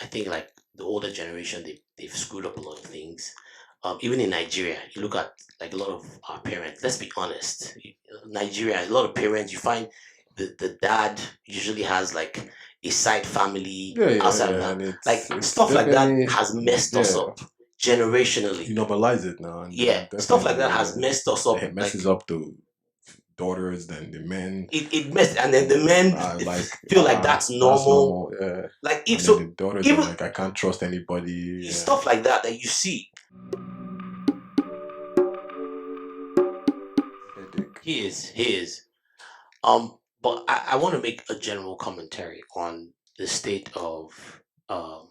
think like the older generation, they've screwed up a lot of things. Even in Nigeria, you look at like a lot of our parents. Let's be honest, Nigeria, a lot of parents, you find the dad usually has like a side family Yeah, yeah, outside of yeah, that. and Like it's stuff like that definitely, has messed us yeah, up generationally. you normalize it now, and Yeah, then stuff like definitely, that yeah, has messed us up. it Like messes up the daughters, then the men, it messed, and then the men like, feel like that's that's normal. normal, yeah, Like if and then so, the daughters are even like, I can't trust anybody, yeah. stuff like that that you see. Headache. He is. But I want to make a general commentary on the state of um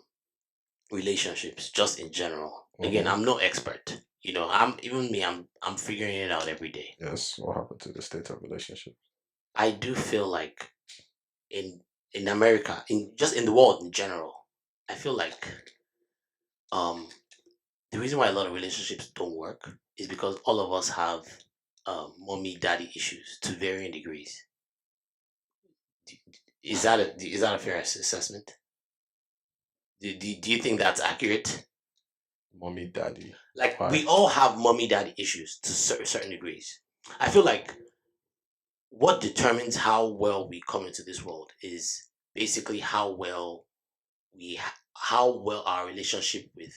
relationships just in general. Again, Mm-hmm. I'm no expert. I'm even me. I'm figuring it out every day. Yes, what happened to the state of relationship? I do feel like in in America, in just in the world in general, I feel like um the reason why a lot of relationships don't work is because all of us have mommy daddy issues to varying degrees. Is that a fair assessment? Do you think that's accurate? Mommy, daddy. Like Why? we all have mommy daddy issues to certain degrees. I feel like what determines how well we come into this world is basically how well our relationship with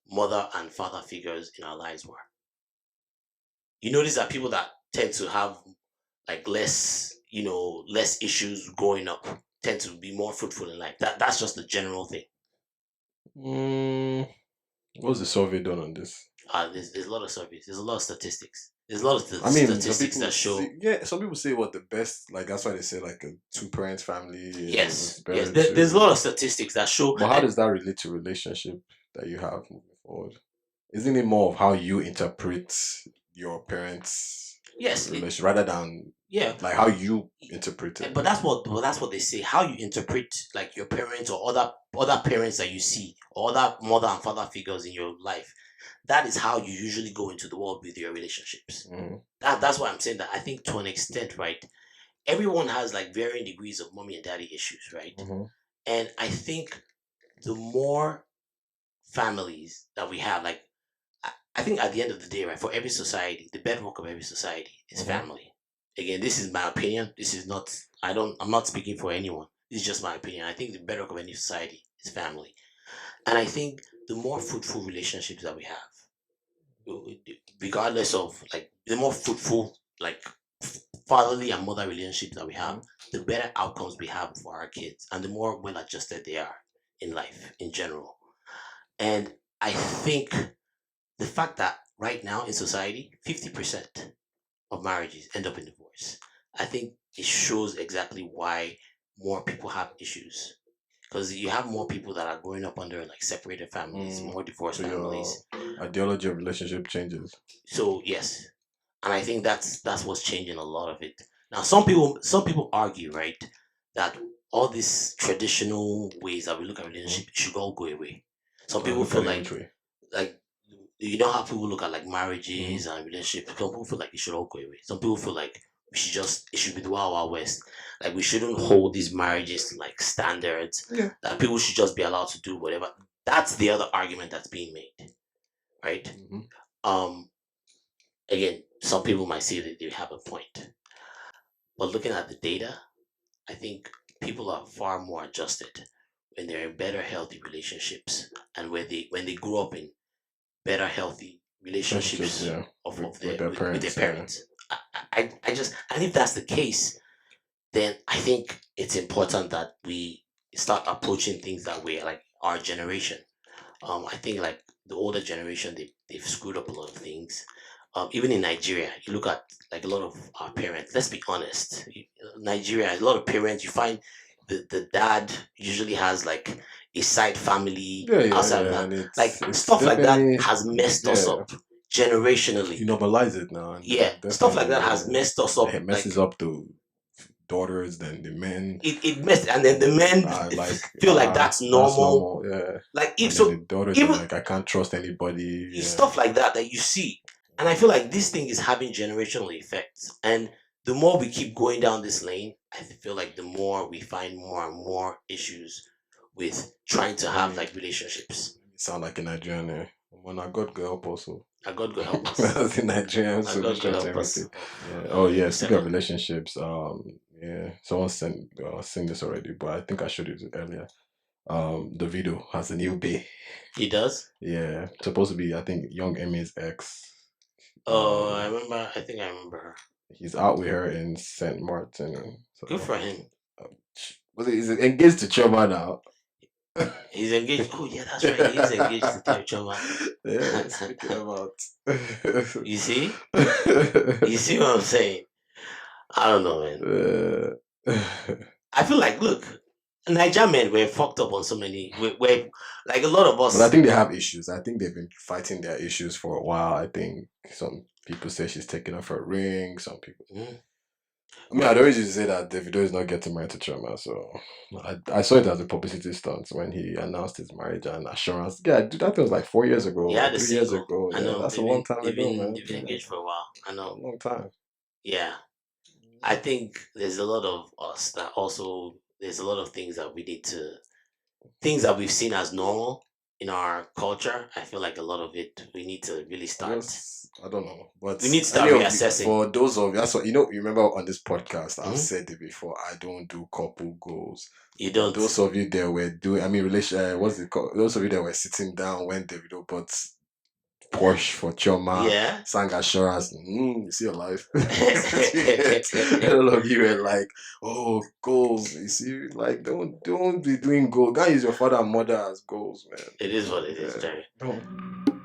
mother and father figures in our lives were. You notice that people that tend to have like less issues growing up tend to be more fruitful in life. That's just the general thing. Mm, what's the survey done on this? There's a lot of surveys. There's a lot of statistics. There's a lot of I mean, some statistics people that see, show. yeah, some people say what the best, like that's why they say like a two parent family is Yes. better There's a lot to. of statistics that show. But how does that relate to relationship that you have moving forward? Isn't it more of how you interpret your parents' Yes. relation rather than Yeah. like how you interpret it? But that's what they say. How you interpret like your parents or other parents that you see or other mother and father figures in your life. That is how you usually go into the world with your relationships. Mm-hmm. That's why I'm saying that I think to an extent, right? Everyone has like varying degrees of mommy and daddy issues, right? Mm-hmm. And I think the more families that we have, like I think at the end of the day, right, for every society, the bedrock of every society is Mm-hmm. family. Again, this is my opinion. This is not. I'm not speaking for anyone. This is just my opinion. I think the bedrock of any society is family, and I think the more fruitful relationships that we have, regardless of like the more fruitful like fatherly and mother relationships that we have, the better outcomes we have for our kids, and the more well adjusted they are in life in general. And I think the fact that right now in society, 50% of marriages end up in divorce, I think it shows exactly why more people have issues. Because you have more people that are growing up under like separated families, Mm. more divorced So your families. ideology of relationship changes. So yes, and I think that's what's changing a lot of it. Now, some people argue, right, that all these traditional ways that we look at Mm-hmm. relationship should all go away. Some people Look feel at it which like way. like you know how people look at like Mm-hmm. marriages and relationships. Some people feel like it should all go away. Some people feel like it should be the wild wild west. Like we shouldn't hold these marriages to like standards. Yeah. That people should just be allowed to do whatever. That's the other argument that's being made, right? Mm-hmm. Um, Again, some people might say that they have a point, but looking at the data, I think people are far more adjusted when they're in better, healthy relationships, and when they grow up in better, healthy Relationships, relationships yeah, of, of with their their with their parents, yeah. parents. I just and if that's the case, then I think it's important that we start approaching things that way, like our generation. I think like the older generation, they've screwed up a lot of things. Even in Nigeria, you look at like a lot of our parents. Let's be honest, Nigeria, a lot of parents, you find the dad usually has like a side family Yeah, yeah, outside of yeah, that. and Like it's stuff like that definitely, has messed us yeah, up generationally. you normalize it now, and Yeah, then stuff like definitely, that has yeah, messed us up. it messes Like up the daughters, then the men, it messed, and then the men like, feel like that's that's normal. normal, yeah, Like if and then the so, daughters are even like, I can't trust anybody, it's yeah. stuff like that you see, and I feel like this thing is having generational effects. And the more we keep going down this lane, I feel like the more we find more and more issues with trying to have Mm. like relationships. You sound like a Nigerian. Eh? When I God go help also. And God will help us. That's the Nigerian And God will solution to help us. everything. Yeah. Oh yeah. Speaking of Second, relationships, yeah, someone sent this already, but I think I showed it earlier. The video has a new bae. he does. Yeah, supposed to be I think Young Emmy's ex. Oh, I Um, remember. I think I remember her. he's out with her in Saint Martin. Good So for him. was it? He's engaged to Choma now. He's engaged. Oh yeah, that's right. He is engaged to Terry Choma. Yeah, speaking about. You see? You see what I'm saying? I don't know, man. Uh, I feel like, look, Niger men were fucked up on so many. We're like a lot of but I us. think they have issues. I think they've been fighting their issues for a while. I think some people say she's taking off her ring. Some people. Mhm. I mean, I'd always used to say that Davido is not getting married to Choma, so I saw it as a publicity stunt when he announced his marriage and assurance. Yeah, dude, that was like 4 years ago He or had a 3 years single. ago. I Yeah, know that's a long time ago, man. they've been Yeah, engaged for a while. I a know. long time. Yeah. I think there's a lot of us that also there's a lot of things that we need to things that we've seen as normal in our culture. I feel like a lot of it we need to really start. I don't know, but We need to any start of you, reassessing. for those of you, that's what you remember on this podcast, I've Mhm. said it before. I don't do couple goals. You For don't. those of you that were doing, I mean, relation, what's it called? Those of you that were sitting down when Davido bought Porsche for Choma, Yeah. sang assurance. You see your life. All of you were like, "Oh, goals." You see, like, don't be doing goals. Don't use your father and mother as goals, man. It is what it is, Yeah, Jerry. don't.